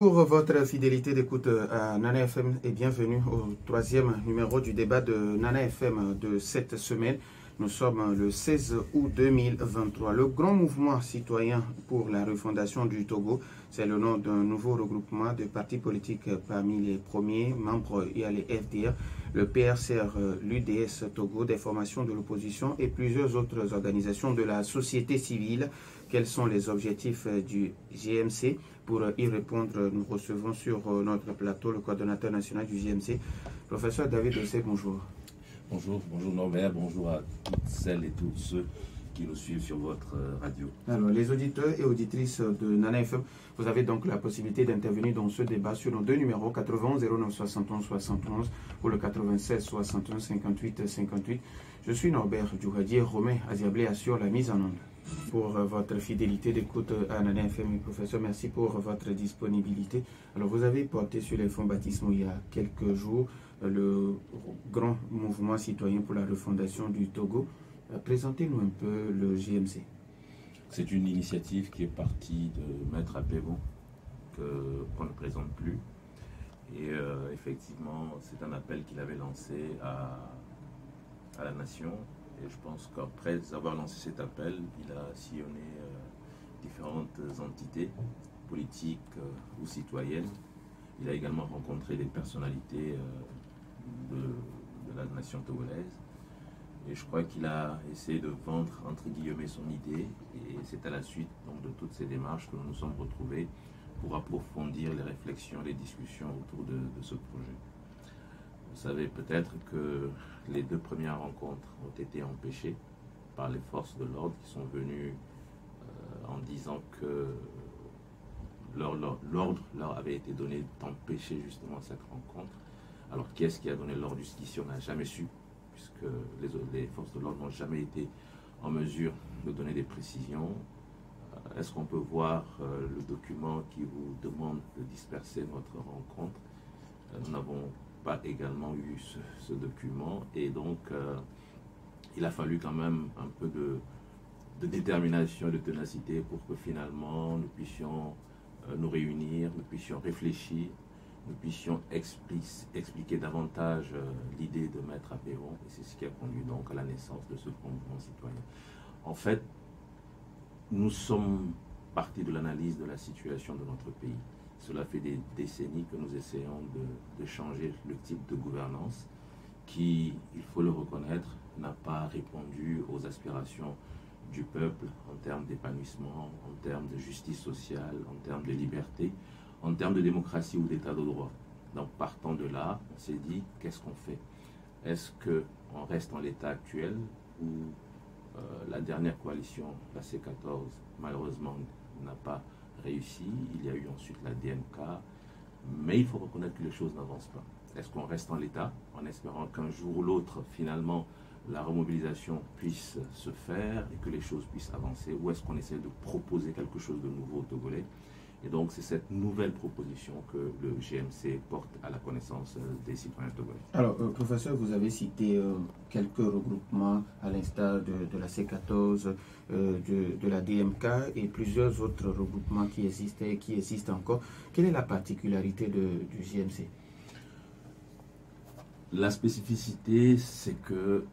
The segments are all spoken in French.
Pour votre fidélité d'écoute à Nana FM et bienvenue au troisième numéro du débat de Nana FM de cette semaine. Nous sommes le 16 août 2023. Le grand mouvement citoyen pour la refondation du Togo, c'est le nom d'un nouveau regroupement de partis politiques. Parmi les premiers membres, il y a les FDR, le PRCR, l'UDS Togo, des formations de l'opposition et plusieurs autres organisations de la société civile. Quels sont les objectifs du GMC? Pour y répondre, nous recevons sur notre plateau le coordonnateur national du GMC, professeur David Ossé, bonjour. Bonjour Norbert, bonjour à toutes celles et tous ceux qui nous suivent sur votre radio. Alors, les auditeurs et auditrices de Nana FM, vous avez donc la possibilité d'intervenir dans ce débat sur nos deux numéros, 91 09 71 71 ou le 96 61 58 58. Je suis Norbert Djouradier, Romain Aziablé assure la mise en onde. Pour votre fidélité d'écoute à Nana FM, professeur, merci pour votre disponibilité. Alors, vous avez porté sur les fonds baptismaux il y a quelques jours le grand mouvement citoyen pour la refondation du Togo. Présentez-nous un peu le GMC. C'est une initiative qui est partie de Maître Apéron, qu'on ne présente plus. Et effectivement, c'est un appel qu'il avait lancé à la nation. Et je pense qu'après avoir lancé cet appel, il a sillonné différentes entités politiques ou citoyennes. Il a également rencontré des personnalités de la nation togolaise. Et je crois qu'il a essayé de vendre, entre guillemets, son idée. Et c'est à la suite donc, de toutes ces démarches que nous nous sommes retrouvés pour approfondir les réflexions, les discussions autour de ce projet. Vous savez peut-être que les deux premières rencontres ont été empêchées par les forces de l'ordre qui sont venues en disant que l'ordre leur avait été donné d'empêcher justement cette rencontre. Alors qui est-ce qui a donné l'ordre jusqu'ici? On n'a jamais su, puisque les forces de l'ordre n'ont jamais été en mesure de donner des précisions. Est-ce qu'on peut voir le document qui vous demande de disperser notre rencontre? Nous n'avons pas également eu ce document et donc il a fallu quand même un peu de détermination, de ténacité pour que finalement nous puissions nous réunir, nous puissions réfléchir, nous puissions expliquer davantage l'idée de Maître Apéron, et c'est ce qui a conduit donc à la naissance de ce mouvement citoyen. En fait, nous sommes partis de l'analyse de la situation de notre pays. Cela fait des décennies que nous essayons de changer le type de gouvernance qui, il faut le reconnaître, n'a pas répondu aux aspirations du peuple en termes d'épanouissement, en termes de justice sociale, en termes de liberté, en termes de démocratie ou d'état de droit. Donc partant de là, on s'est dit, qu'est-ce qu'on fait? Est-ce qu'on reste en l'état actuel où la dernière coalition, la C14, malheureusement n'a pas réussi, il y a eu ensuite la DMK, mais il faut reconnaître que les choses n'avancent pas. Est-ce qu'on reste en l'état en espérant qu'un jour ou l'autre, finalement, la remobilisation puisse se faire et que les choses puissent avancer, ou est-ce qu'on essaie de proposer quelque chose de nouveau aux Togolais? Et donc c'est cette nouvelle proposition que le GMC porte à la connaissance des citoyens togolais. Alors, professeur, vous avez cité quelques regroupements à l'instar de la C14, de la DMK et plusieurs autres regroupements qui existaient et qui existent encore. Quelle est la particularité du GMC? La spécificité, c'est que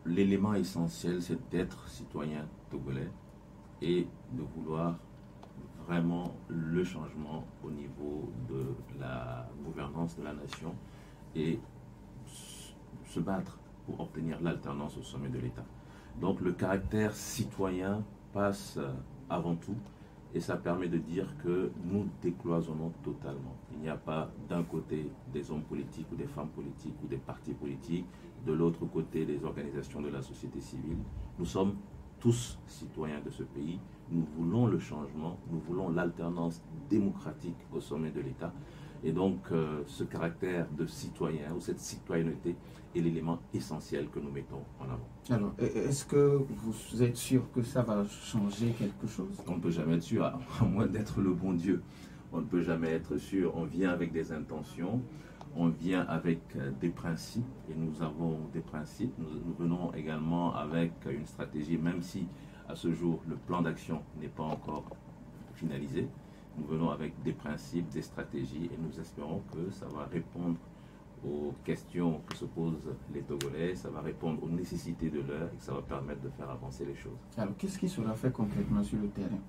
l'élément essentiel, c'est d'être citoyen togolais et de vouloir vraiment le changement au niveau de la gouvernance de la nation et se battre pour obtenir l'alternance au sommet de l'État. Donc le caractère citoyen passe avant tout et ça permet de dire que nous décloisonnons totalement. Il n'y a pas d'un côté des hommes politiques ou des femmes politiques ou des partis politiques, de l'autre côté des organisations de la société civile. Nous sommes tous citoyens de ce pays, nous voulons le changement, nous voulons l'alternance démocratique au sommet de l'État. Et donc, ce caractère de citoyen ou cette citoyenneté est l'élément essentiel que nous mettons en avant. Alors, est-ce que vous êtes sûr que ça va changer quelque chose? On ne peut jamais être sûr, à moins d'être le bon Dieu. On ne peut jamais être sûr. On vient avec des intentions, on vient avec des principes, et nous avons des principes. Nous venons également avec une stratégie, même si à ce jour le plan d'action n'est pas encore finalisé. Nous venons avec des principes, des stratégies et nous espérons que ça va répondre aux questions que se posent les Togolais, ça va répondre aux nécessités de l'heure et que ça va permettre de faire avancer les choses. Alors, qu'est-ce qui sera fait concrètement sur le terrain?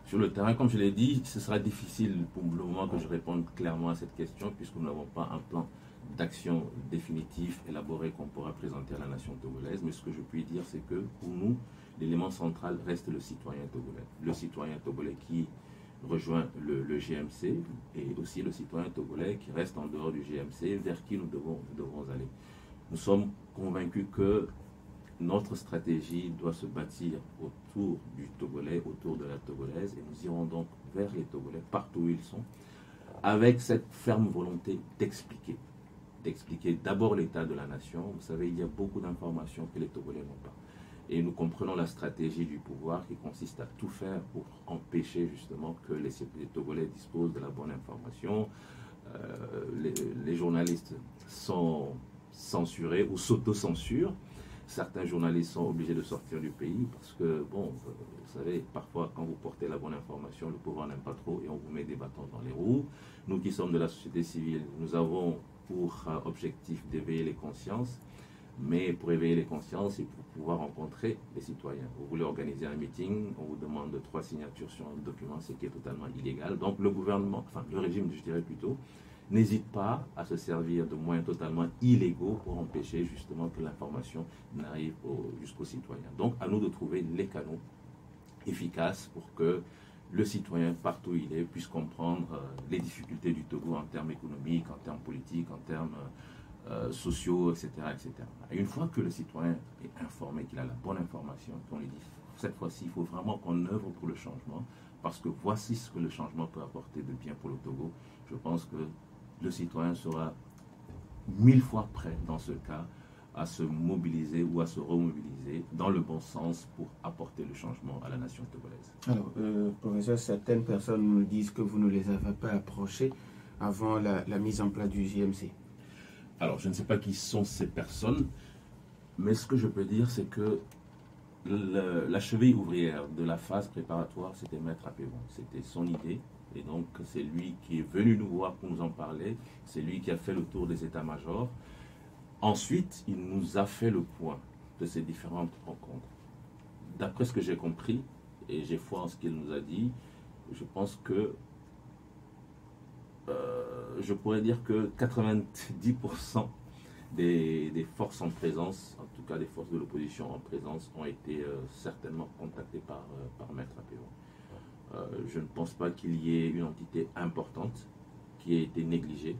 Sur le terrain, comme je l'ai dit, ce sera difficile pour le moment que je réponde clairement à cette question puisque nous n'avons pas un plan d'action définitif élaboré qu'on pourra présenter à la nation togolaise. Mais ce que je puis dire, c'est que pour nous, l'élément central reste le citoyen togolais. Le citoyen togolais qui rejoint le GMC et aussi le citoyen togolais qui reste en dehors du GMC, vers qui nous devons aller. Nous sommes convaincus que notre stratégie doit se bâtir autour du Togolais, autour de la Togolaise, et nous irons donc vers les Togolais, partout où ils sont, avec cette ferme volonté d'expliquer d'abord l'état de la nation. Vous savez, il y a beaucoup d'informations que les Togolais n'ont pas. Et nous comprenons la stratégie du pouvoir qui consiste à tout faire pour empêcher justement que les Togolais disposent de la bonne information. Les journalistes sont censurés ou s'autocensurent. Certains journalistes sont obligés de sortir du pays parce que, bon, vous savez, parfois quand vous portez la bonne information, le pouvoir n'aime pas trop et on vous met des bâtons dans les roues. Nous qui sommes de la société civile, nous avons pour objectif d'éveiller les consciences, mais pour éveiller les consciences et pour pouvoir rencontrer les citoyens. Vous voulez organiser un meeting, on vous demande 3 signatures sur un document, ce qui est totalement illégal. Donc le gouvernement, enfin le régime, je dirais plutôt, n'hésite pas à se servir de moyens totalement illégaux pour empêcher justement que l'information n'arrive jusqu'aux citoyens. Donc à nous de trouver les canaux efficaces pour que le citoyen, partout où il est, puisse comprendre les difficultés du Togo en termes économiques, en termes politiques, en termes sociaux, etc., etc. Et une fois que le citoyen est informé, qu'il a la bonne information, qu'on lui dit, cette fois-ci, il faut vraiment qu'on œuvre pour le changement, parce que voici ce que le changement peut apporter de bien pour le Togo. Je pense que le citoyen sera 1000 fois prêt, dans ce cas, à se mobiliser ou à se remobiliser dans le bon sens pour apporter le changement à la nation togolaise. Alors, professeur, certaines personnes nous disent que vous ne les avez pas approchés avant la mise en place du GMC. Alors, je ne sais pas qui sont ces personnes, mais ce que je peux dire, c'est que la cheville ouvrière de la phase préparatoire, c'était Maître Apévon. C'était son idée. Et donc, c'est lui qui est venu nous voir pour nous en parler. C'est lui qui a fait le tour des états-majors. Ensuite, il nous a fait le point de ces différentes rencontres. D'après ce que j'ai compris, et j'ai foi en ce qu'il nous a dit, je pense que je pourrais dire que 90% des forces en présence, en tout cas des forces de l'opposition en présence, ont été certainement contactées par Maître Apévon. Je ne pense pas qu'il y ait une entité importante qui ait été négligée.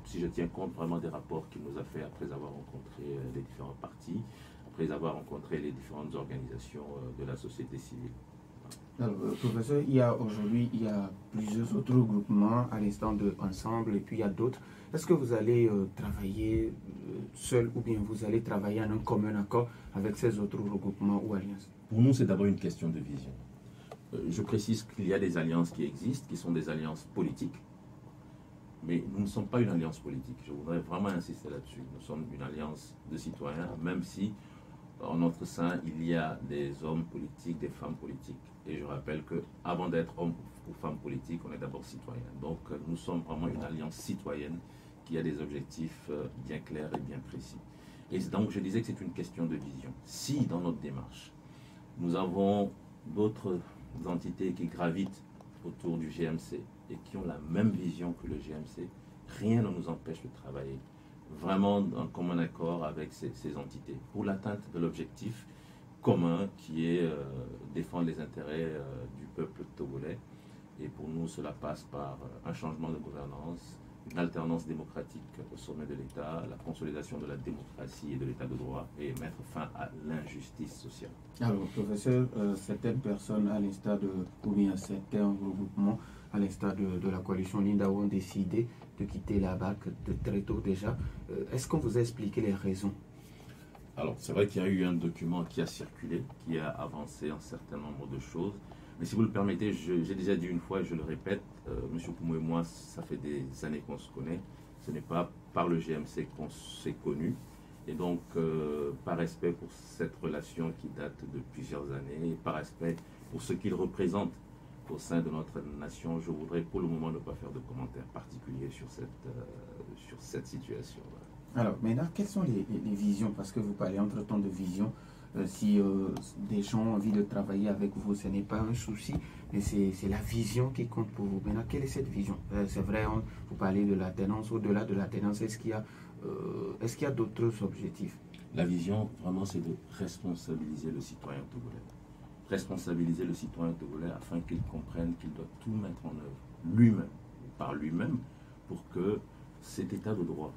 Si je tiens compte vraiment des rapports qu'il nous a fait après avoir rencontré les différents partis, après avoir rencontré les différentes organisations de la société civile. Alors, professeur, aujourd'hui, il y a plusieurs autres groupements à l'instant de Ensemble et puis il y a d'autres. Est-ce que vous allez travailler seul ou bien vous allez travailler en un commun accord avec ces autres regroupements ou alliances? Pour nous, c'est d'abord une question de vision. Je précise qu'il y a des alliances qui existent, qui sont des alliances politiques. Mais nous ne sommes pas une alliance politique. Je voudrais vraiment insister là-dessus. Nous sommes une alliance de citoyens, même si en notre sein, il y a des hommes politiques, des femmes politiques. Et je rappelle qu'avant d'être homme ou femme politique, on est d'abord citoyen. Donc nous sommes vraiment une alliance citoyenne qui a des objectifs bien clairs et bien précis. Et donc je disais que c'est une question de vision. Si dans notre démarche, nous avons d'autres entités qui gravitent autour du GMC et qui ont la même vision que le GMC, rien ne nous empêche de travailler vraiment en commun accord avec ces entités pour l'atteinte de l'objectif commun qui est défendre les intérêts du peuple togolais. Et pour nous, cela passe par un changement de gouvernance, une alternance démocratique au sommet de l'État, la consolidation de la démocratie et de l'État de droit et mettre fin à l'injustice sociale. Alors, professeur, certaines personnes à l'instar ou bien certains regroupements à l'instar de la coalition Linda ont décidé de quitter la BAC de très tôt déjà. Est-ce qu'on vous a expliqué les raisons? Alors, c'est vrai qu'il y a eu un document qui a circulé, qui a avancé un certain nombre de choses. Mais si vous le permettez, j'ai déjà dit une fois et je le répète, M. Poumou et moi, ça fait des années qu'on se connaît. Ce n'est pas par le GMC qu'on s'est connus. Et donc, par respect pour cette relation qui date de plusieurs années, et par respect pour ce qu'il représente au sein de notre nation. Je voudrais pour le moment ne pas faire de commentaires particuliers sur cette situation-là. Alors, maintenant, quelles sont les visions? Parce que vous parlez entre-temps de vision. Si des gens ont envie de travailler avec vous, ce n'est pas un souci, mais c'est la vision qui compte pour vous. Maintenant, quelle est cette vision? C'est vrai, vous parlez de l'alternance. Au-delà de l'alternance, est-ce qu'il y a d'autres objectifs? La vision, vraiment, c'est de responsabiliser le citoyen togolais. Responsabiliser le citoyen togolais afin qu'il comprenne qu'il doit tout mettre en œuvre lui-même, par lui-même, pour que cet état de droit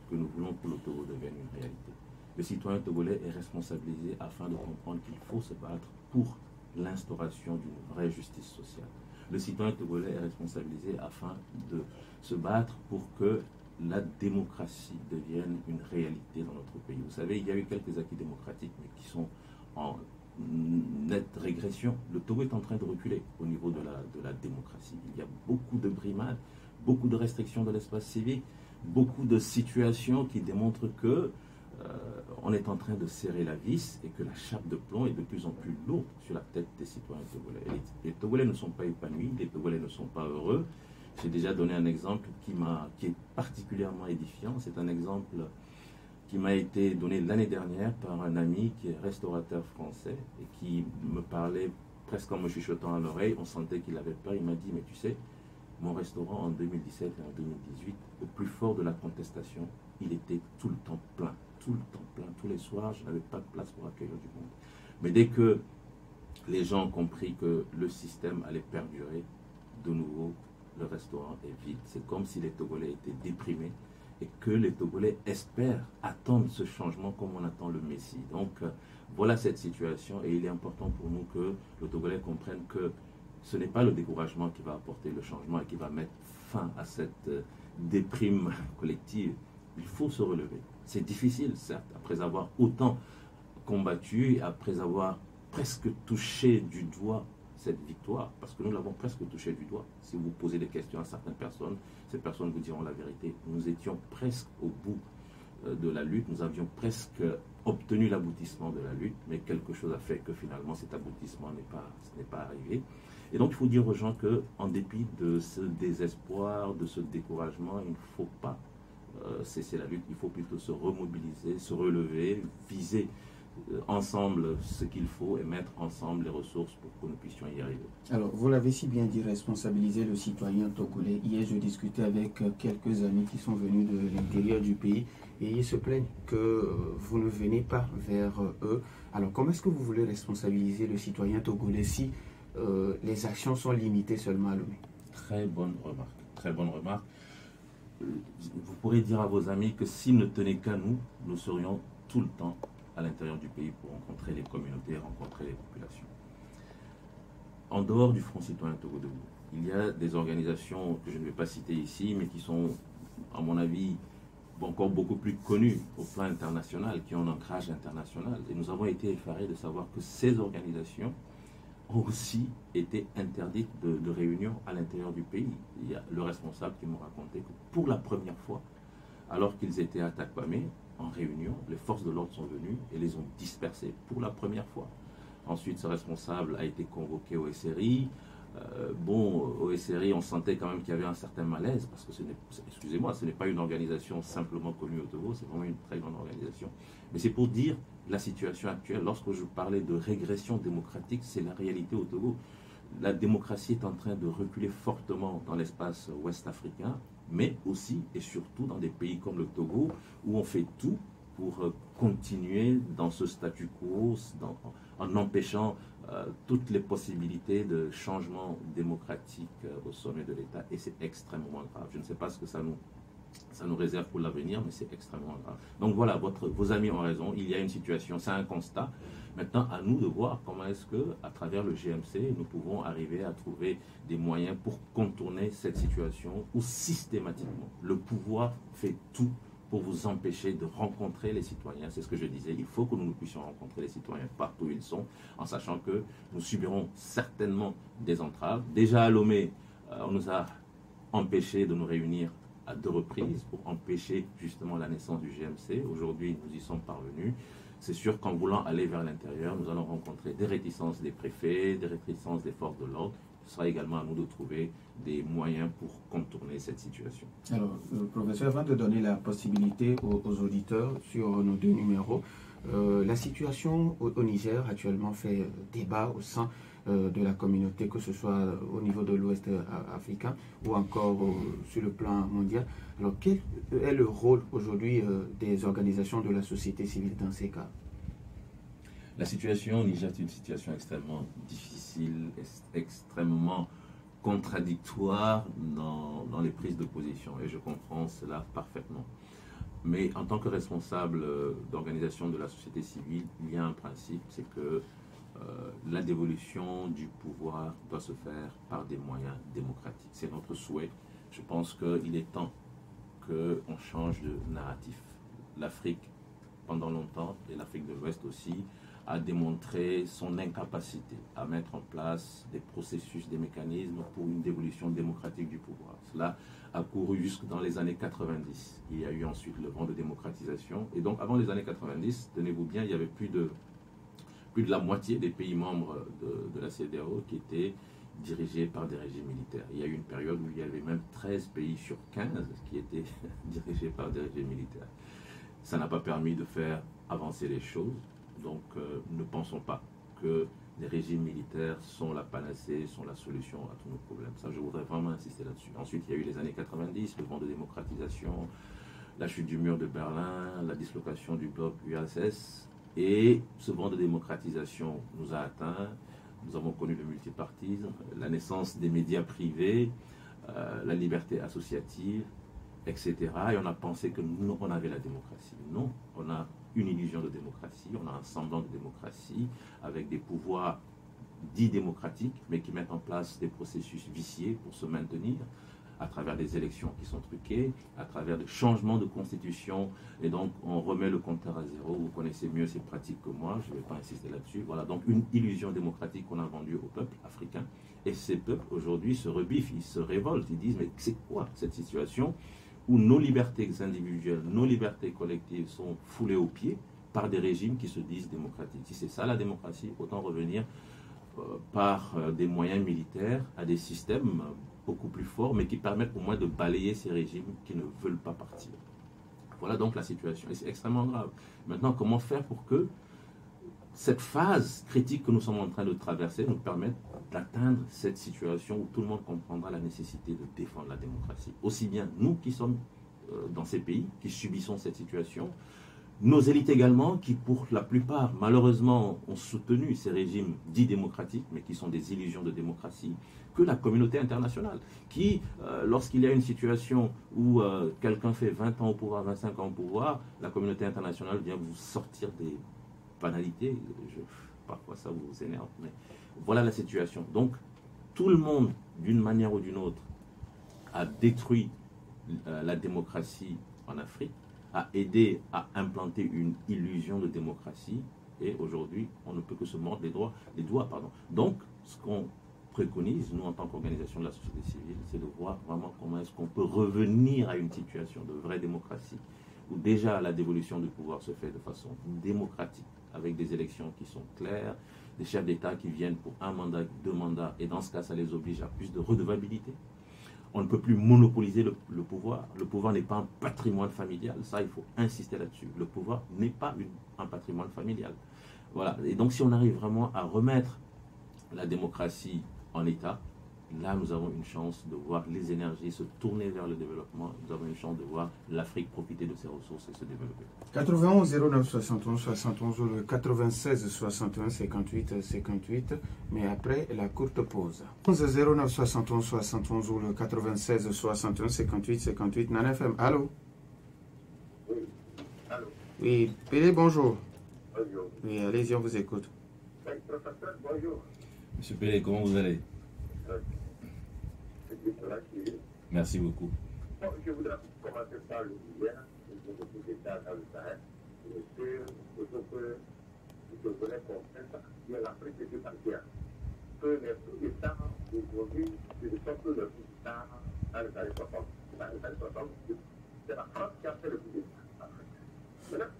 que nous voulons pour le Togo devienne une réalité. Le citoyen togolais est responsabilisé afin de comprendre qu'il faut se battre pour l'instauration d'une vraie justice sociale. Le citoyen togolais est responsabilisé afin de se battre pour que la démocratie devienne une réalité dans notre pays. Vous savez, il y a eu quelques acquis démocratiques, mais qui sont en nette régression. Le Togo est en train de reculer au niveau de la démocratie. Il y a beaucoup de brimades, beaucoup de restrictions de l'espace civique, beaucoup de situations qui démontrent que on est en train de serrer la vis et que la chape de plomb est de plus en plus lourde sur la tête des citoyens togolais. Les Togolais ne sont pas épanouis, les Togolais ne sont pas heureux. J'ai déjà donné un exemple qui est particulièrement édifiant. C'est un exemple qui m'a été donné l'année dernière par un ami qui est restaurateur français et qui me parlait presque en me chuchotant à l'oreille. On sentait qu'il avait peur. Il m'a dit, mais tu sais, mon restaurant en 2017 et en 2018, au plus fort de la contestation, il était tout le temps plein. Tout le temps plein. Tous les soirs, je n'avais pas de place pour accueillir du monde. Mais dès que les gens ont compris que le système allait perdurer, de nouveau, le restaurant est vide. C'est comme si les Togolais étaient déprimés et que les Togolais espèrent attendre ce changement comme on attend le Messie. Donc, voilà cette situation et il est important pour nous que le Togolais comprenne que ce n'est pas le découragement qui va apporter le changement et qui va mettre fin à cette déprime collective. Il faut se relever. C'est difficile, certes, après avoir autant combattu, après avoir presque touché du doigt cette victoire, parce que nous l'avons presque touché du doigt. Si vous posez des questions à certaines personnes, ces personnes vous diront la vérité. Nous étions presque au bout de la lutte, nous avions presque obtenu l'aboutissement de la lutte, mais quelque chose a fait que finalement cet aboutissement n'est pas arrivé. Et donc il faut dire aux gens qu'en dépit de ce désespoir, de ce découragement, il ne faut pas cesser la lutte, il faut plutôt se remobiliser, se relever, viser ensemble ce qu'il faut et mettre ensemble les ressources pour que nous puissions y arriver. Alors, vous l'avez si bien dit, responsabiliser le citoyen togolais. Hier, je discutais avec quelques amis qui sont venus de l'intérieur du pays et ils se plaignent que vous ne venez pas vers eux. Alors, comment est-ce que vous voulez responsabiliser le citoyen togolais si les actions sont limitées seulement à Lomé? Très bonne remarque, très bonne remarque. Vous pourrez dire à vos amis que s'ils ne tenaient qu'à nous, nous serions tout le temps à l'intérieur du pays pour rencontrer les communautés, rencontrer les populations. En dehors du Front citoyen Togo Debout, il y a des organisations que je ne vais pas citer ici, mais qui sont, à mon avis, encore beaucoup plus connues au plan international, qui ont un ancrage international. Et nous avons été effarés de savoir que ces organisations ont aussi été interdites de réunion à l'intérieur du pays. Il y a le responsable qui m'a raconté que pour la première fois, alors qu'ils étaient à Takwame, en réunion, les forces de l'ordre sont venues et les ont dispersés pour la première fois. Ensuite, ce responsable a été convoqué au SRI. Au SRI, on sentait quand même qu'il y avait un certain malaise parce que excusez-moi, ce n'est pas une organisation simplement connue au Togo, c'est vraiment une très grande organisation. Mais c'est pour dire la situation actuelle. Lorsque je parlais de régression démocratique, c'est la réalité au Togo. La démocratie est en train de reculer fortement dans l'espace ouest africain, mais aussi et surtout dans des pays comme le Togo, où on fait tout pour continuer dans ce statu quo, en empêchant toutes les possibilités de changement démocratique au sommet de l'État. Et c'est extrêmement grave. Je ne sais pas ce que ça nous réserve pour l'avenir, mais c'est extrêmement grave. Donc voilà, vos amis ont raison, il y a une situation, c'est un constat. Maintenant, à nous de voir comment est-ce que, à travers le GMC, nous pouvons arriver à trouver des moyens pour contourner cette situation où systématiquement, le pouvoir fait tout pour vous empêcher de rencontrer les citoyens. C'est ce que je disais, il faut que nous puissions rencontrer les citoyens partout où ils sont, en sachant que nous subirons certainement des entraves. Déjà à Lomé, on nous a empêchés de nous réunir à 2 reprises pour empêcher justement la naissance du GMC. Aujourd'hui, nous y sommes parvenus. C'est sûr qu'en voulant aller vers l'intérieur, nous allons rencontrer des réticences des préfets, des réticences des forces de l'ordre. ce sera également à nous de trouver des moyens pour contourner cette situation. Alors, professeur, avant de donner la possibilité aux auditeurs sur nos deux numéros, la situation au Niger actuellement fait débat au sein de la communauté, que ce soit au niveau de l'Ouest africain ou encore sur le plan mondial. Alors, quel est le rôle aujourd'hui des organisations de la société civile dans ces cas? La situation au Niger est une situation extrêmement difficile, extrêmement contradictoire dans les prises de position, et je comprends cela parfaitement. Mais en tant que responsable d'organisation de la société civile, il y a un principe, c'est que la dévolution du pouvoir doit se faire par des moyens démocratiques. C'est notre souhait. Je pense qu'il est temps qu'on change de narratif. L'Afrique, pendant longtemps, et l'Afrique de l'Ouest aussi, a démontré son incapacité à mettre en place des processus, des mécanismes pour une dévolution démocratique du pouvoir. Cela a couru jusque dans les années 90. Il y a eu ensuite le vent de démocratisation. Et donc, avant les années 90, tenez-vous bien, il y avait plus de la moitié des pays membres de la CEDEAO qui étaient dirigés par des régimes militaires. Il y a eu une période où il y avait même 13 pays sur 15 qui étaient dirigés par des régimes militaires. Ça n'a pas permis de faire avancer les choses. Donc, ne pensons pas que les régimes militaires sont la panacée, sont la solution à tous nos problèmes. Ça, je voudrais vraiment insister là-dessus. Ensuite, il y a eu les années 90, le vent de démocratisation, la chute du mur de Berlin, la dislocation du bloc URSS. Et ce vent de démocratisation nous a atteints. Nous avons connu le multipartisme, la naissance des médias privés, la liberté associative, etc. Et on a pensé que nous, on avait la démocratie. Non, on a une illusion de démocratie, on a un semblant de démocratie avec des pouvoirs dits démocratiques, mais qui mettent en place des processus viciés pour se maintenir à travers des élections qui sont truquées, à travers des changements de constitution, et donc on remet le compteur à zéro. Vous connaissez mieux ces pratiques que moi, je ne vais pas insister là-dessus. Voilà, donc une illusion démocratique qu'on a vendue au peuple africain, et ces peuples aujourd'hui se rebiffent, ils se révoltent, ils disent mais c'est quoi cette situation où nos libertés individuelles, nos libertés collectives sont foulées aux pieds par des régimes qui se disent démocratiques. Si c'est ça la démocratie, autant revenir par des moyens militaires à des systèmes beaucoup plus forts, mais qui permettent au moins de balayer ces régimes qui ne veulent pas partir. Voilà donc la situation, et c'est extrêmement grave. Maintenant, comment faire pour que cette phase critique que nous sommes en train de traverser nous permette d'atteindre cette situation où tout le monde comprendra la nécessité de défendre la démocratie. Aussi bien nous qui sommes dans ces pays, qui subissons cette situation, nos élites également, qui pour la plupart, malheureusement, ont soutenu ces régimes dits démocratiques, mais qui sont des illusions de démocratie, que la communauté internationale, qui, lorsqu'il y a une situation où quelqu'un fait 20 ans au pouvoir, 25 ans au pouvoir, la communauté internationale vient vous sortir des banalités. Parfois ça vous énerve, mais voilà la situation. Donc, tout le monde, d'une manière ou d'une autre, a détruit la démocratie en Afrique, a aidé à implanter une illusion de démocratie, et aujourd'hui, on ne peut que se mordre les doigts. Donc, ce qu'on préconise, nous, en tant qu'organisation de la société civile, c'est de voir vraiment comment est-ce qu'on peut revenir à une situation de vraie démocratie, où déjà la dévolution du pouvoir se fait de façon démocratique, avec des élections qui sont claires, des chefs d'État qui viennent pour un mandat, 2 mandats, et dans ce cas, ça les oblige à plus de redevabilité. On ne peut plus monopoliser le pouvoir. Le pouvoir n'est pas un patrimoine familial. Ça, il faut insister là-dessus. Le pouvoir n'est pas un patrimoine familial. Voilà. Et donc, si on arrive vraiment à remettre la démocratie en état, là, nous avons une chance de voir les énergies se tourner vers le développement. Nous avons une chance de voir l'Afrique profiter de ses ressources et se développer. 91 09 71 71 ou le 96 61 58 58, mais après la courte pause. 11 09 71 71 ou le 96 61 58 58, Nana FM. Allô? Oui, allô. Oui, Pélé, bonjour. Bonjour. Oui, allez-y, on vous écoute. Oui, professeur, bonjour. Monsieur Pélé, comment vous allez? Merci beaucoup. Bon, je voudrais commencer par le Niger, le coup d'État dans le Sahel. Il faut que vous devez comprendre que l'Afrique est tout entière. Que les coups d'État aujourd'hui, ce ne sont que les coups d'État dans les années 60. Dans les années 60, c'est la France qui a fait le coup d'État en Afrique. Maintenant,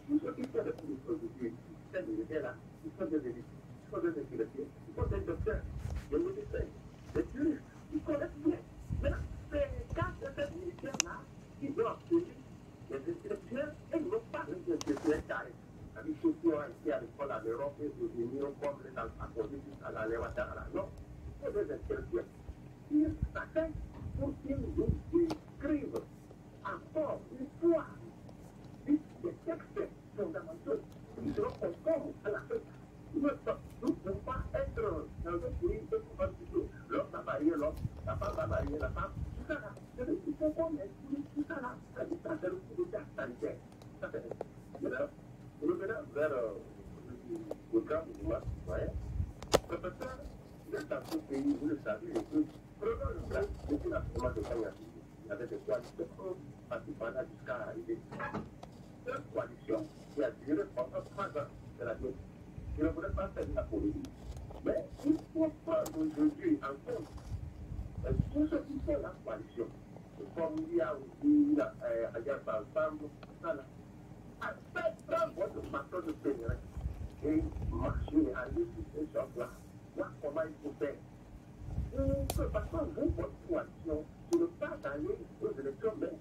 tous ceux qui font le coup d'État aujourd'hui, ces militaires-là, ils sont des élites, ils sont des intellectuels, ils sont des docteurs, des médecins. des juristes, ils connaissent bien. Maintenant, c'est quand ces ministères-là, ils doivent tenir les intellectuels et ils n'ont pas les intellectuels carrés. C'est-à-dire ceux qui ont été à l'école en Europe et devenir comme les accordés jusqu'à la loi d'Arala. Non, il faut des intellectuels. Ils s'attendent pour qu'ils nous écrivent encore une fois des textes fondamentaux qui seront conformes à la fête. Nous ne pouvons pas être dans un pays de constitution. L'homme va marier l'homme, la femme va marier la femme. Tout ça là, il faut qu'on exclue tout ça là. Ça, c'est le coup d'État sanitaire. Ça, c'est maintenant, revenons vers le grand mouvement citoyen. Le professeur, il est dans ce pays, vous le savez, prenons le cas depuis la première de Kanyaki. Il y avait des coalitions participant jusqu'à arriver. Une coalition qui a duré pendant 3 ans, c'est-à-dire qui ne voulait pas faire de la politique. Mais il faut prendre aujourd'hui en compte tout ce qui fait la coalition. Comme il y a aussi Alliance Ensemble, tout ça là. Prendre votre marteau de terrain et marcher et aller sur ces choses-là. Voir comment il faut faire. Parce que vous, votre coalition, tu ne peux pas aller aux élections, mais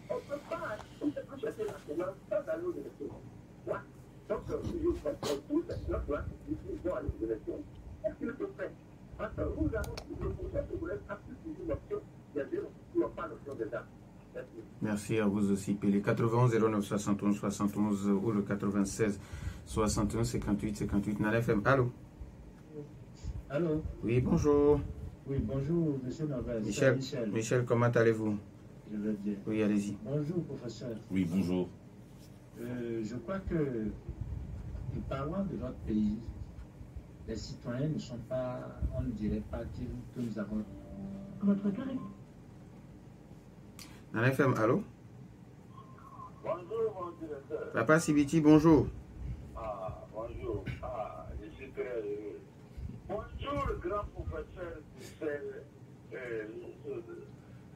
on ne peut pas chercher la finance sans aller aux élections. Ouais. Donc, je comprends tout ce là qui vont aller aux élections. Est-ce qu'il peut faire? Parce que nous avons le projet que vous êtes appliqué une option, il y a des gens qui n'ont pas l'option déjà. Merci à vous aussi, Pélé. 91 09 71 71 ou le 96 61 58 58. Nana FM. Allô? Allô? Oui, bonjour. Oui, bonjour, monsieur Novel. Michel, comment allez-vous? Je vais bien. Oui, allez-y. Bonjour, professeur. Oui, bonjour. Je crois que, parlant de notre pays, les citoyens ne sont pas, on ne dirait pas que nous avons votre carré. Nana FM, allô? Bonjour, mon directeur. Papa Sibiti, bonjour. Ah, bonjour. Ah, je suis très heureux. Bonjour, grand professeur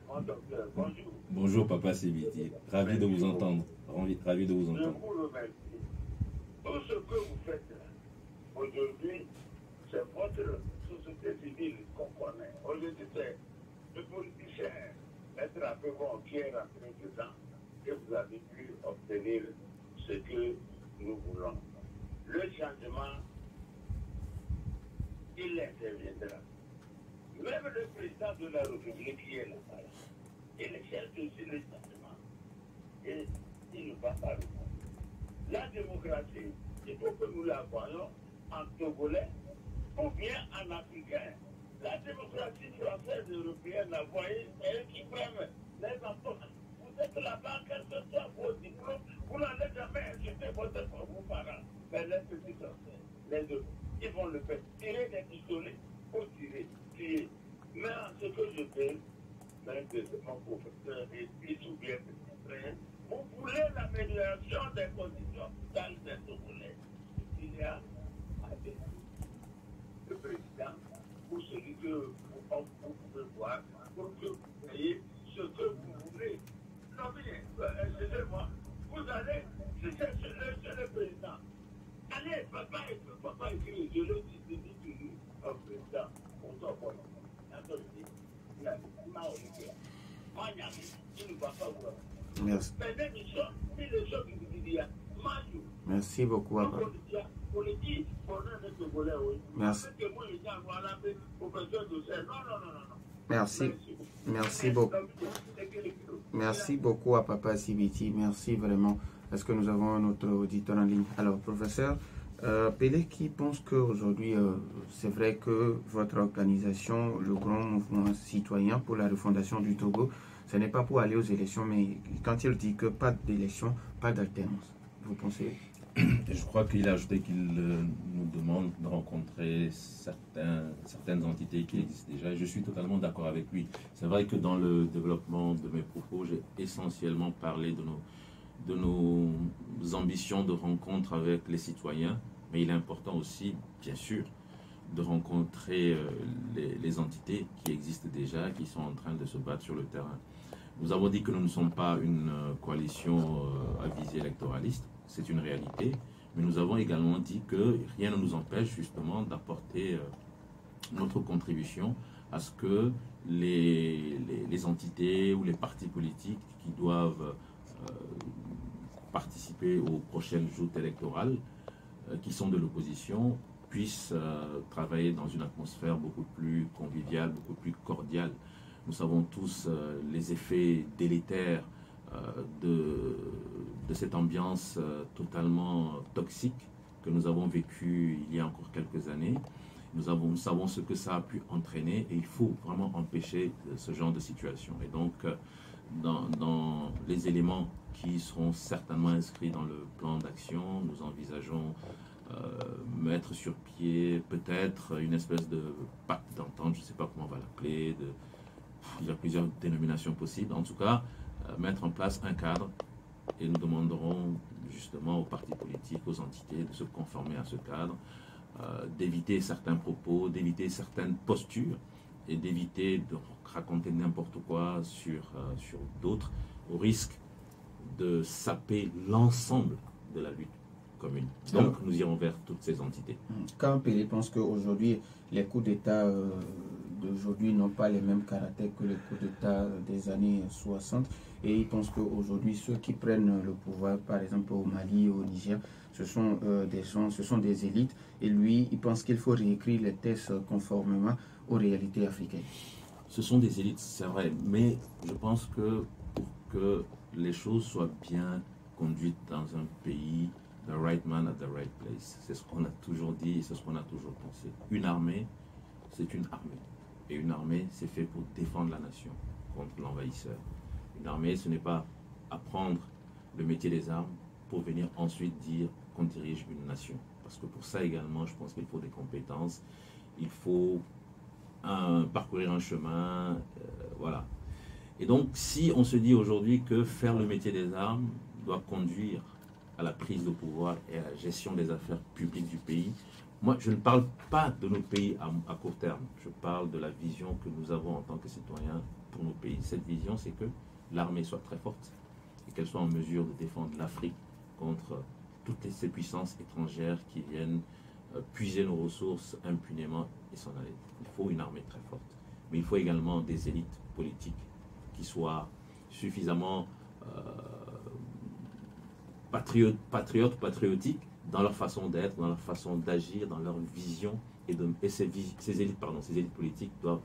mon docteur. Bonjour. Bonjour, Papa Sibiti. Ravi de vous entendre. Ravi de vous entendre. Je vous remercie. Tout ce que vous faites aujourd'hui, c'est votre société civile qu'on connaît. Aujourd'hui, c'est le politicien, Maître Apévon, qui est rentré dedans et vous avez pu obtenir ce que nous voulons. Le changement, il interviendra. Même le président de la République qui est là-bas, il cherche aussi le changement. Et il ne va pas le faire. La démocratie, il faut que nous la voyons en Togolais ou bien en Africain. La démocratie française et européenne, la voyez, c'est eux qui prennent les enfants. Vous êtes là-bas, quel que soit vos diplômes, vous n'allez jamais insulter vos parents. Mais les petits enfants, les deux, ils vont le faire. Tirer des pistolets, faut tirer, tirer. Mais ce que je fais, même de mon professeur, et puis tout bien, vous voulez l'amélioration des conditions sociales des Togolais. Il y a le président ou celui que vous pouvez voir pour que vous ayez ce que vous voulez. Non, mais, excusez-moi, vous allez, c'est le président. Allez, papa écrit, je le dis toujours au président, on s'en va. Merci. Merci beaucoup. Merci. Merci. Merci beaucoup. Merci beaucoup à Papa Sibiti. Merci vraiment. Est-ce que nous avons un autre auditeur en ligne? Alors, professeur, Pélé qui pense qu'aujourd'hui, c'est vrai que votre organisation, le grand mouvement citoyen pour la refondation du Togo, ce n'est pas pour aller aux élections, mais quand il dit que pas d'élection, pas d'alternance, vous pensez? Je crois qu'il a ajouté qu'il nous demande de rencontrer certaines entités qui existent déjà. Et je suis totalement d'accord avec lui. C'est vrai que dans le développement de mes propos, j'ai essentiellement parlé de nos ambitions de rencontre avec les citoyens. Mais il est important aussi, bien sûr, de rencontrer les entités qui existent déjà, qui sont en train de se battre sur le terrain. Nous avons dit que nous ne sommes pas une coalition à visée électoraliste. C'est une réalité, mais nous avons également dit que rien ne nous empêche justement d'apporter notre contribution à ce que les entités ou les partis politiques qui doivent participer aux prochaines joutes électorales, qui sont de l'opposition, puissent travailler dans une atmosphère beaucoup plus conviviale, beaucoup plus cordiale. Nous savons tous les effets délétères de cette ambiance totalement toxique que nous avons vécue il y a encore quelques années. Nous savons ce que ça a pu entraîner et il faut vraiment empêcher ce genre de situation. Et donc, dans les éléments qui seront certainement inscrits dans le plan d'action, nous envisageons mettre sur pied peut-être une espèce de pacte d'entente, je ne sais pas comment on va l'appeler, il y a plusieurs dénominations possibles. En tout cas, mettre en place un cadre et nous demanderons justement aux partis politiques, aux entités de se conformer à ce cadre, d'éviter certains propos, d'éviter certaines postures et d'éviter de raconter n'importe quoi sur d'autres au risque de saper l'ensemble de la lutte commune. Donc nous irons vers toutes ces entités. Quand Pelé pense qu'aujourd'hui les coups d'État d'aujourd'hui n'ont pas les mêmes caractères que les coups d'État des années 60 et il pense qu'aujourd'hui ceux qui prennent le pouvoir par exemple au Mali, au Niger, ce sont des gens, ce sont des élites et lui il pense qu'il faut réécrire les textes conformément aux réalités africaines. Ce sont des élites, c'est vrai, mais je pense que pour que les choses soient bien conduites dans un pays, the right man at the right place, c'est ce qu'on a toujours dit et c'est ce qu'on a toujours pensé. Une armée, c'est une armée. Et une armée, c'est fait pour défendre la nation contre l'envahisseur. Une armée, ce n'est pas apprendre le métier des armes pour venir ensuite dire qu'on dirige une nation. Parce que pour ça également, je pense qu'il faut des compétences, il faut parcourir un chemin, voilà. Et donc, si on se dit aujourd'hui que faire le métier des armes doit conduire à la prise de pouvoir et à la gestion des affaires publiques du pays, moi, je ne parle pas de nos pays à court terme. Je parle de la vision que nous avons en tant que citoyens pour nos pays. Cette vision, c'est que l'armée soit très forte et qu'elle soit en mesure de défendre l'Afrique contre toutes ces puissances étrangères qui viennent puiser nos ressources impunément et s'en aller. Il faut une armée très forte. Mais il faut également des élites politiques qui soient suffisamment patriotiques dans leur façon d'être, dans leur façon d'agir, dans leur vision. Et ces élites politiques doivent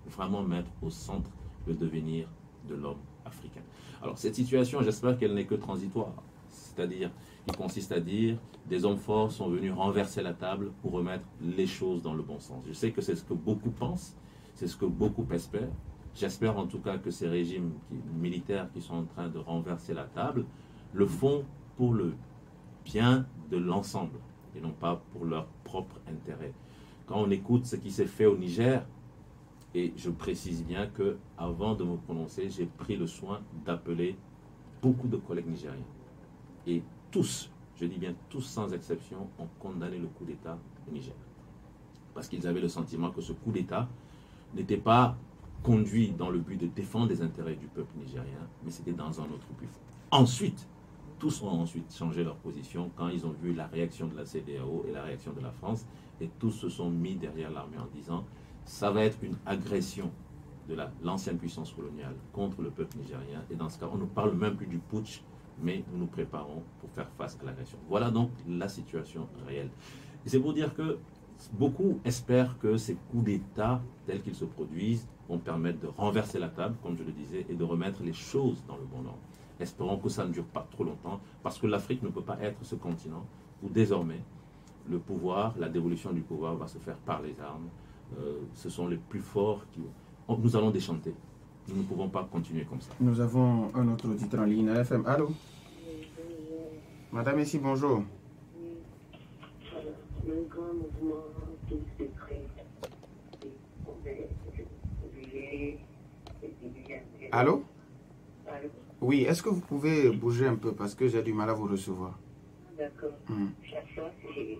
vraiment mettre au centre le devenir de l'homme africain. Alors cette situation, j'espère qu'elle n'est que transitoire. C'est-à-dire, il consiste à dire, des hommes forts sont venus renverser la table pour remettre les choses dans le bon sens. Je sais que c'est ce que beaucoup pensent, c'est ce que beaucoup espèrent. J'espère en tout cas que ces régimes militaires qui sont en train de renverser la table le font pour le bien de l'ensemble et non pas pour leur propre intérêt. Quand on écoute ce qui s'est fait au Niger, et je précise bien que avant de me prononcer, j'ai pris le soin d'appeler beaucoup de collègues nigériens. Et tous, je dis bien tous sans exception, ont condamné le coup d'État au Niger. Parce qu'ils avaient le sentiment que ce coup d'État n'était pas conduit dans le but de défendre les intérêts du peuple nigérien, mais c'était dans un autre but. Ensuite, tous ont ensuite changé leur position quand ils ont vu la réaction de la CEDEAO et la réaction de la France, et tous se sont mis derrière l'armée en disant ça va être une agression de l'ancienne puissance coloniale contre le peuple nigérien, et dans ce cas, on ne parle même plus du putsch, mais nous nous préparons pour faire face à l'agression. Voilà donc la situation réelle. Et c'est pour dire que beaucoup espèrent que ces coups d'État, tels qu'ils se produisent, vont permettre de renverser la table, comme je le disais, et de remettre les choses dans le bon ordre. Espérons que ça ne dure pas trop longtemps, parce que l'Afrique ne peut pas être ce continent où désormais le pouvoir, la dévolution du pouvoir va se faire par les armes. Ce sont les plus forts qui... Nous allons déchanter. Nous ne pouvons pas continuer comme ça. Nous avons un autre auditeur en ligne, FM. Allô? Madame ici, bonjour. Le grand mouvement qui se crée. Allô? Allô? Oui, est-ce que vous pouvez bouger un peu parce que j'ai du mal à vous recevoir? D'accord. Chaque fois, c'est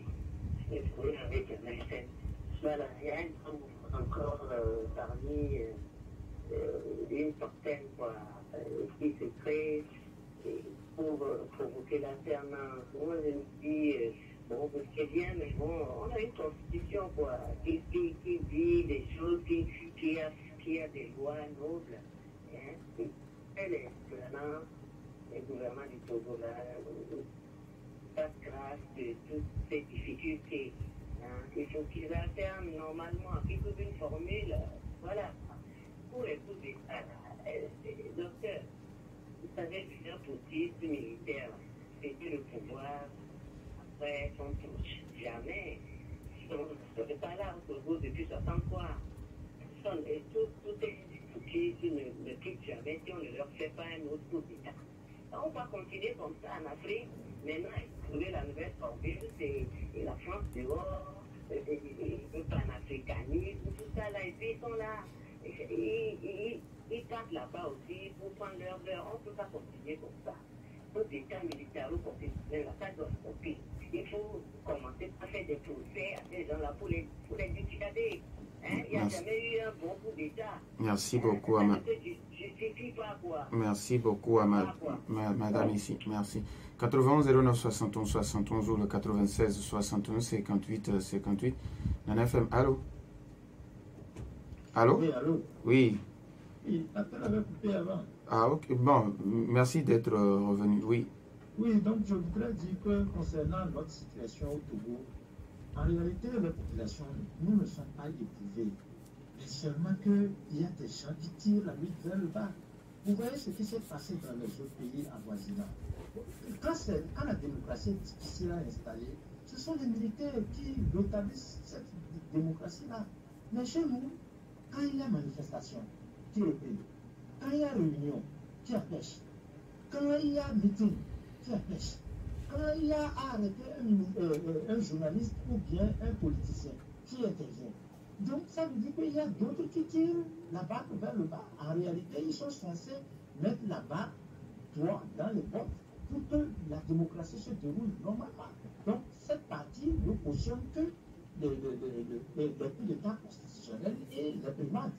le problème avec un FM. Voilà, il y a un grand mouvement encore parmi une centaine qui se crée pour provoquer l'alternance. Moi, je me dis, Bon, c'est bien, mais bon, on a une constitution, quoi, qui dit des choses, qui a des lois nobles. Hein. Elle est vraiment, le gouvernement du Togo, là, pas grâce de toutes ces difficultés. Hein. Il faut qu'ils alternent normalement, qu'ils trouvent une formule, voilà. Pour les coups d'État, docteur, vous savez, plusieurs politistes militaires, c'était le pouvoir. Après, on touche jamais. On ne serait pas là au Togo depuis 63. Et tout est qui ne quitte jamais si on ne leur fait pas un autre coup d'État. On va continuer comme ça en Afrique. Maintenant, trouver la nouvelle formule, c'est la France dehors, le panafricanisme, tout ça là. Et puis ils sont là. Ils partent là-bas aussi pour prendre leur verre. On ne peut pas continuer comme ça. Nos États militaires ou constitutionnels, ça doit stopper. Il faut commencer à faire des procès à ces gens-là pour les dissuader. Hein? Il n'y a jamais eu un bon coup d'État. Merci beaucoup à Merci beaucoup à madame ici. Merci. 91 09 71 71 ou le 96 61 58 58. Nana FM, allô? Allô? Oui, allô? Oui. Oui, l'appel avait coupé avant. Ah, ok. Bon, merci d'être revenu. Oui. Oui, donc je voudrais dire que concernant notre situation au Togo, en réalité, les populations, nous ne sommes pas éprouvés. Mais seulement qu'il y a des gens qui tirent la lutte vers le bas. Vous voyez ce qui s'est passé dans les autres pays avoisinants. Quand la démocratie est difficile à installer, ce sont les militaires qui rétablissent cette démocratie-là. Mais chez nous, quand il y a manifestation, qui reprend. Quand il y a réunion, qui empêche. Quand il y a meeting, qui empêche. Quand il y a à arrêter un journaliste ou bien un politicien, qui intervient. Donc ça veut dire qu'il y a d'autres qui tirent la barre vers le bas. En réalité, ils sont censés mettre la barre droit dans les bottes pour que la démocratie se déroule normalement. Donc cette partie ne cautionne que les coups d'État constitutionnels et les primates.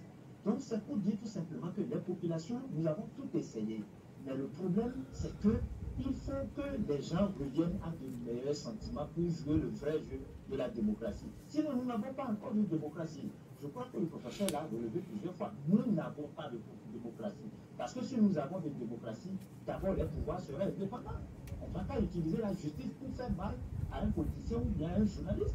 Donc c'est pour dire tout simplement que les populations, nous avons tout essayé. Mais le problème, c'est que il faut que les gens reviennent à de meilleurs sentiments pour jouer le vrai jeu de la démocratie. Sinon, nous n'avons pas encore de démocratie. Je crois que le professeur l'a relevé plusieurs fois. Nous n'avons pas de démocratie. Parce que si nous avons de démocratie, d'abord les pouvoirs seraient indépendants. On ne va pas utiliser la justice pour faire mal à un politicien ou bien à un journaliste.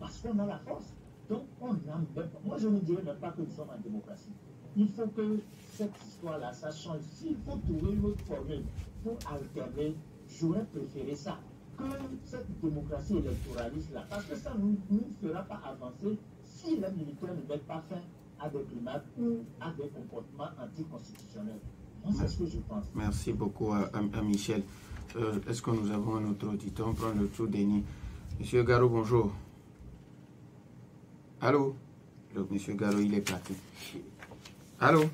Parce qu'on a la force. Donc, on n'a même pas. Moi, je ne dirais même pas que nous sommes en démocratie. Il faut que cette histoire-là, ça change. S'il faut trouver une autre formule pour alterner, j'aurais préféré ça que cette démocratie électoraliste-là. Parce que ça ne nous fera pas avancer si les militaires ne mettent pas fin à des primates ou à des comportements anticonstitutionnels. Moi, c'est ce que je pense. Merci beaucoup à Michel. Est-ce que nous avons un autre auditeur? On prend le tour d'Eni. Monsieur Garo, bonjour. Allô? Le monsieur Garo, il est parti. Allô?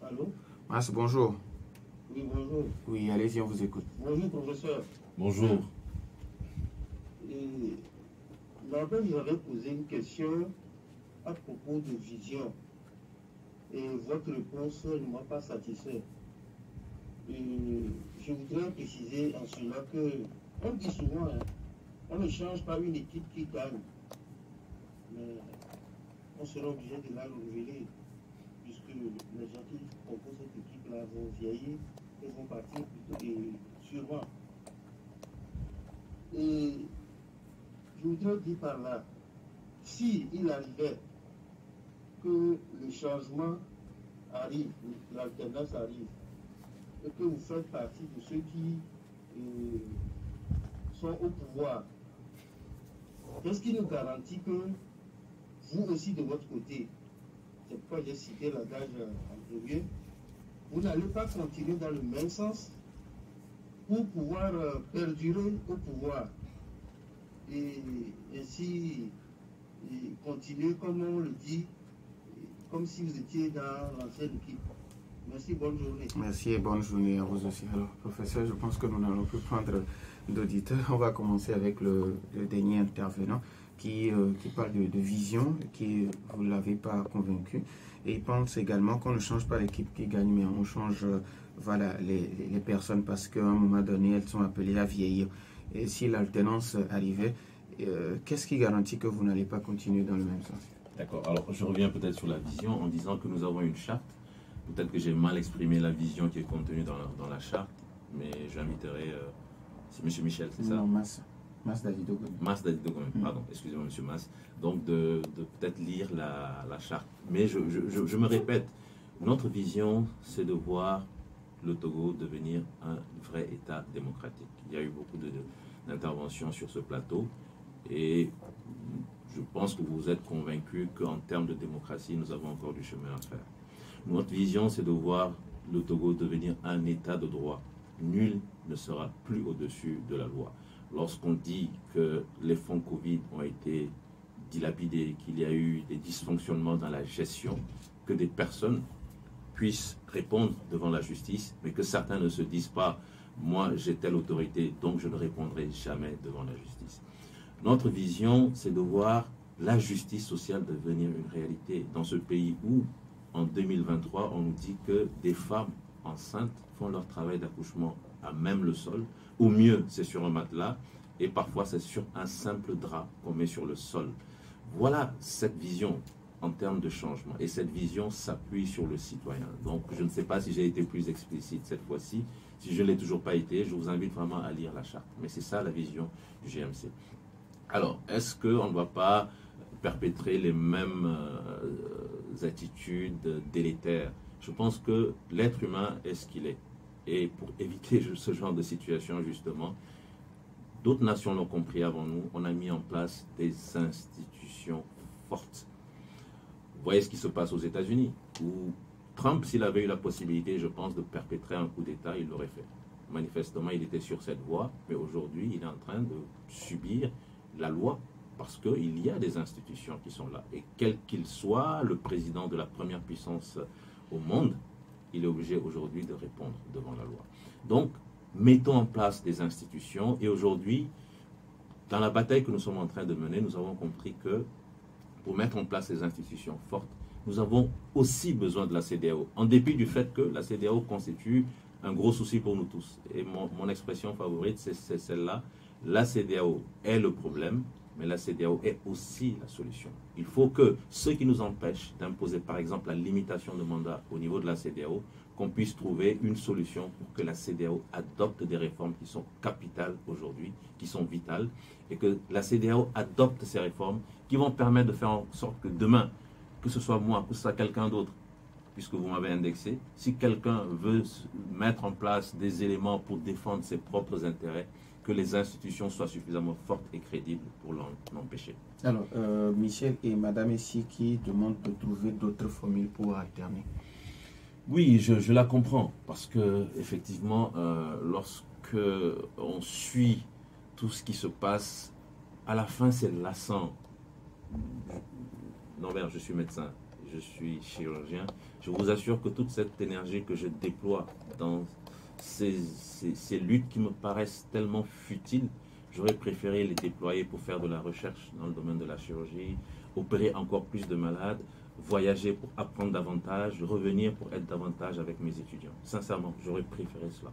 Allô? Mas, bonjour. Oui, bonjour. Oui, allez-y, on vous écoute. Bonjour, professeur. Bonjour. Norbert, j'avais posé une question à propos de vision. Et votre réponse ne m'a pas satisfait. Je voudrais préciser en cela que, on dit souvent, hein, on ne change pas une équipe qui gagne. Mais on sera obligé de la renouveler, puisque les gens qui composent cette équipe-là vont vieillir et vont partir plutôt sûrement. Et je voudrais dire par là, si il arrivait que le changement arrive, l'alternance arrive, et que vous faites partie de ceux qui sont au pouvoir, qu'est-ce qui nous garantit que vous aussi de votre côté, c'est pourquoi j'ai cité l'adage en premier, vous n'allez pas continuer dans le même sens pour pouvoir perdurer au pouvoir et ainsi continuer, comme on le dit, comme si vous étiez dans l'ancienne équipe. Merci, bonne journée. Merci et bonne journée à vous aussi. Alors, professeur, je pense que nous n'allons plus prendre d'auditeurs. On va commencer avec le dernier intervenant qui parle de vision, qui vous ne l'avez pas convaincu. Et il pense également qu'on ne change pas l'équipe qui gagne, mais on change voilà, les personnes parce qu'à un moment donné, elles sont appelées à vieillir. Et si l'alternance arrivait, qu'est-ce qui garantit que vous n'allez pas continuer dans le même sens? D'accord. Alors, je reviens peut-être sur la vision en disant que nous avons une charte. Peut-être que j'ai mal exprimé la vision qui est contenue dans la charte, mais j'inviterai... c'est M. Michel, c'est ça? Non, Mas Davido Gomez. Mas Davido Gomez, pardon, excusez-moi, M. Mas. Donc, de peut-être lire la charte. Mais je me répète, notre vision, c'est de voir le Togo devenir un vrai État démocratique. Il y a eu beaucoup d'interventions sur ce plateau et je pense que vous êtes convaincus qu'en termes de démocratie, nous avons encore du chemin à faire. Notre vision, c'est de voir le Togo devenir un État de droit. Nul ne sera plus au-dessus de la loi. Lorsqu'on dit que les fonds Covid ont été dilapidés, qu'il y a eu des dysfonctionnements dans la gestion, que des personnes puissent répondre devant la justice, mais que certains ne se disent pas « moi j'ai telle autorité, donc je ne répondrai jamais devant la justice ». Notre vision, c'est de voir la justice sociale devenir une réalité dans ce pays où, en 2023, on nous dit que des femmes enceintes font leur travail d'accouchement à même le sol. Au mieux, c'est sur un matelas, et parfois c'est sur un simple drap qu'on met sur le sol. Voilà cette vision en termes de changement. Et cette vision s'appuie sur le citoyen. Donc, je ne sais pas si j'ai été plus explicite cette fois-ci. Si je ne l'ai toujours pas été, je vous invite vraiment à lire la charte. Mais c'est ça la vision du GMC. Alors, est-ce qu'on ne va pas perpétrer les mêmes attitudes délétères? Je pense que l'être humain est ce qu'il est. Et pour éviter ce genre de situation, justement, d'autres nations l'ont compris avant nous, on a mis en place des institutions fortes. Vous voyez ce qui se passe aux États-Unis, où Trump, s'il avait eu la possibilité, je pense, de perpétrer un coup d'État, il l'aurait fait. Manifestement, il était sur cette voie, mais aujourd'hui, il est en train de subir la loi, parce qu'il y a des institutions qui sont là. Et quel qu'il soit le président de la première puissance au monde, il est obligé aujourd'hui de répondre devant la loi. Donc, mettons en place des institutions. Et aujourd'hui, dans la bataille que nous sommes en train de mener, nous avons compris que pour mettre en place ces institutions fortes, nous avons aussi besoin de la CEDEAO, en dépit du fait que la CEDEAO constitue un gros souci pour nous tous. Et mon expression favorite, c'est celle-là. La CEDEAO est le problème, mais la CEDEAO est aussi la solution. Il faut que ceux qui nous empêchent d'imposer, par exemple, la limitation de mandat au niveau de la CEDEAO, qu'on puisse trouver une solution pour que la CEDEAO adopte des réformes qui sont capitales aujourd'hui, qui sont vitales, et que la CEDEAO adopte ces réformes qui vont permettre de faire en sorte que demain, que ce soit moi, que ce soit quelqu'un d'autre, puisque vous m'avez indexé, si quelqu'un veut mettre en place des éléments pour défendre ses propres intérêts, que les institutions soient suffisamment fortes et crédibles pour l'empêcher. Alors, Michel et Madame ici qui demandent de trouver d'autres formules pour alterner. Oui, je la comprends, parce que effectivement, lorsque on suit tout ce qui se passe, à la fin c'est lassant. Non, je suis médecin, je suis chirurgien. Je vous assure que toute cette énergie que je déploie dans ces luttes qui me paraissent tellement futiles, j'aurais préféré les déployer pour faire de la recherche dans le domaine de la chirurgie, opérer encore plus de malades, voyager pour apprendre davantage, revenir pour être davantage avec mes étudiants. Sincèrement, j'aurais préféré cela.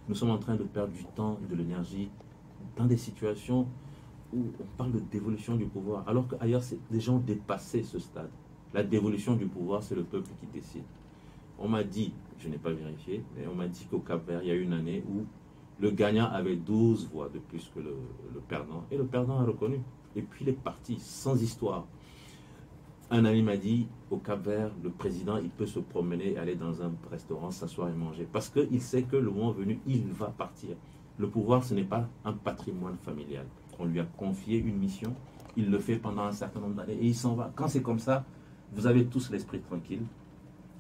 Nous sommes en train de perdre du temps et de l'énergie dans des situations où on parle de dévolution du pouvoir, alors qu'ailleurs, des gens ont dépassé ce stade. La dévolution du pouvoir, c'est le peuple qui décide. On m'a dit, je n'ai pas vérifié, mais on m'a dit qu'au Cap-Vert, il y a eu une année où le gagnant avait 12 voix de plus que le perdant. Et le perdant a reconnu. Et puis il est parti, sans histoire. Un ami m'a dit, au Cap-Vert, le président, il peut se promener, aller dans un restaurant, s'asseoir et manger. Parce qu'il sait que le moment venu, il va partir. Le pouvoir, ce n'est pas un patrimoine familial. On lui a confié une mission, il le fait pendant un certain nombre d'années et il s'en va. Quand c'est comme ça, vous avez tous l'esprit tranquille.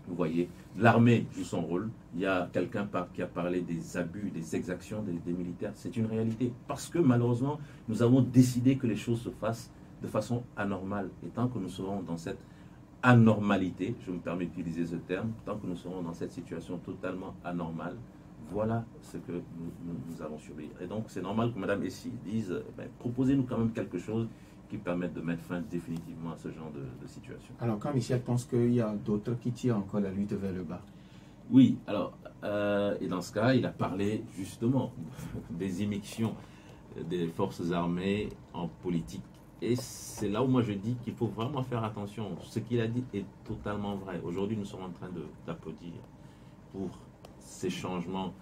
Vous voyez, l'armée joue son rôle. Il y a quelqu'un qui a parlé des abus, des exactions des militaires. C'est une réalité. Parce que malheureusement, nous avons décidé que les choses se fassent de façon anormale. Et tant que nous serons dans cette anormalité, je me permets d'utiliser ce terme, tant que nous serons dans cette situation totalement anormale, voilà ce que nous allons surveiller. Et donc, c'est normal que Mme Essi dise, proposez-nous quand même quelque chose qui permettent de mettre fin définitivement à ce genre de situation. Alors, quand Michel pense qu'il y a d'autres qui tirent encore la lutte vers le bas. Oui, alors, et dans ce cas, il a parlé justement des émissions. des forces armées en politique. Et c'est là où moi je dis qu'il faut vraiment faire attention. Ce qu'il a dit est totalement vrai. Aujourd'hui, nous sommes en train d'applaudir pour ces changements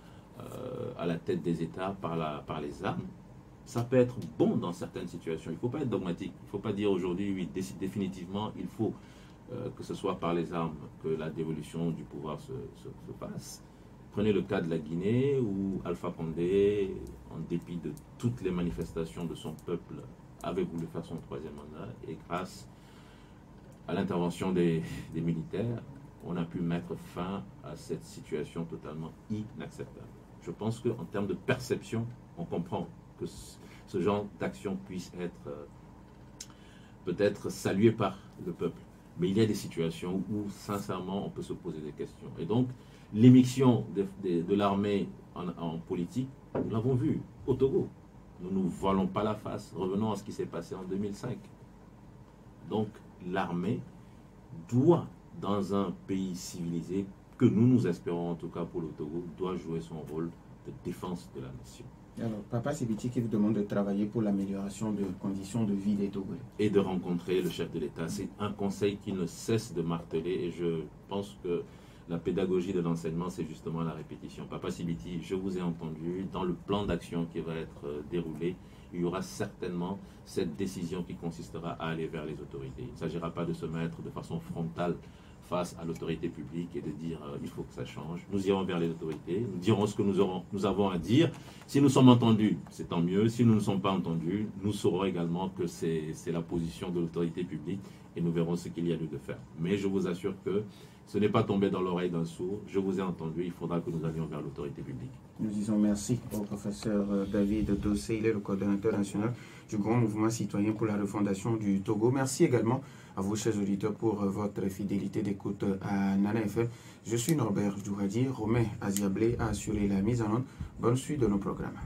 à la tête des États par les armes. Ça peut être bon dans certaines situations. Il ne faut pas être dogmatique. Il ne faut pas dire aujourd'hui, oui, définitivement, il faut que ce soit par les armes que la dévolution du pouvoir se passe. Prenez le cas de la Guinée où Alpha Condé, en dépit de toutes les manifestations de son peuple, avait voulu faire son troisième mandat, et grâce à l'intervention des militaires, on a pu mettre fin à cette situation totalement inacceptable. Je pense qu'en termes de perception, on comprend que ce genre d'action puisse être peut-être salué par le peuple. Mais il y a des situations où, sincèrement, on peut se poser des questions. Et donc, l'émission de l'armée en politique, nous l'avons vu au Togo. Nous ne nous voilons pas la face. Revenons à ce qui s'est passé en 2005. Donc, l'armée doit, dans un pays civilisé, que nous espérons en tout cas pour le Togo, doit jouer son rôle de défense de la nation. Alors, Papa Sibiti qui vous demande de travailler pour l'amélioration des conditions de vie des Togolais. Et de rencontrer le chef de l'État. C'est un conseil qui ne cesse de marteler, et je pense que la pédagogie de l'enseignement, c'est justement la répétition. Papa Sibiti, je vous ai entendu. Dans le plan d'action qui va être déroulé, il y aura certainement cette décision qui consistera à aller vers les autorités. Il ne s'agira pas de se mettre de façon frontale face à l'autorité publique et de dire il faut que ça change. Nous irons vers les autorités, nous dirons ce que nous avons à dire. Si nous sommes entendus, c'est tant mieux. Si nous ne sommes pas entendus, nous saurons également que c'est la position de l'autorité publique et nous verrons ce qu'il y a lieu de faire. Mais je vous assure que ce n'est pas tombé dans l'oreille d'un sourd. Je vous ai entendu, il faudra que nous allions vers l'autorité publique. Nous disons merci au professeur David Dossé, il est le coordonnateur national du Grand Mouvement Citoyen pour la refondation du Togo. Merci également à vous, chers auditeurs, pour votre fidélité d'écoute à Nana FM. Je suis Norbert Djouhadi, Romain Aziablé a assuré la mise en onde. Bonne suite de nos programmes.